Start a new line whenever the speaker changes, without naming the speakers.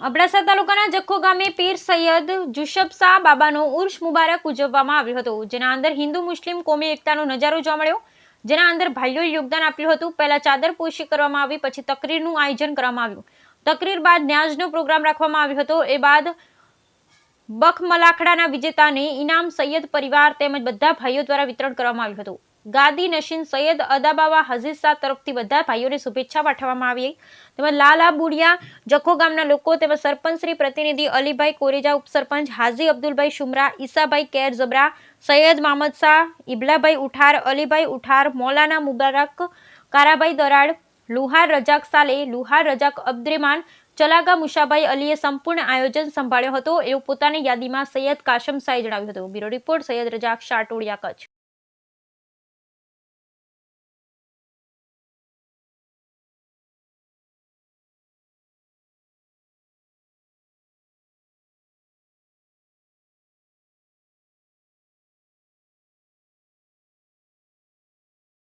અબડાસા તાલુકાના જખો ગામે પીર સૈયદ જુસબશાહ બાબાનો ઉર્સ મુબારક ઉજવવામાં આવ્યો હતો, જેના અંદર હિન્દુ મુસ્લિમ કોમી એકતાનો નજારો જોવા મળ્યો, જેના અંદર ભાઈઓએ યોગદાન આપ્યું હતું। પહેલા ચાદરપોશી કરવામાં આવી, પછી તકરીરનું આયોજન કરવામાં આવ્યું। તકરીર બાદ ન્યાઝનો પ્રોગ્રામ રાખવામાં આવ્યો હતો। એ બાદ બખમલાખડાના વિજેતાને ઇનામ સૈયદ પરિવાર તેમજ બધા ભાઈઓ દ્વારા વિતરણ કરવામાં આવ્યું હતું। ગાદી નશીન સૈયદ અદાબાવા હઝીઝ શાહ તરફથી બધા ભાઈઓને શુભેચ્છા પાઠવવામાં આવી। તેમજ લાલા બુડિયા જખો ગામના લોકો તેમજ સરપંચ શ્રી પ્રતિનિધિ અલીભાઈ કોરેજા, ઉપસરપંચ હાજી અબ્દુલભાઈ શુમરા, ઈસાભાઈ કેર જબરા, સૈયદ મામદ શાહ, ઇબલાભાઈ ઉઠાર, અલીભાઈ ઉઠાર, મૌલાના મુબારક, કારાભાઈ દરાડ, લુહાર રજાક સાલે, લુહાર રજાક અબ્દ્રેમાન, ચલાગા મુશાભાઈ અલીએ સંપૂર્ણ આયોજન સંભાળ્યો હતો એવું પોતાની યાદીમાં સૈયદ કાશમ શાહે જણાવ્યું હતું। Bureau report Syed Razak Shah, Toliya, Kutch.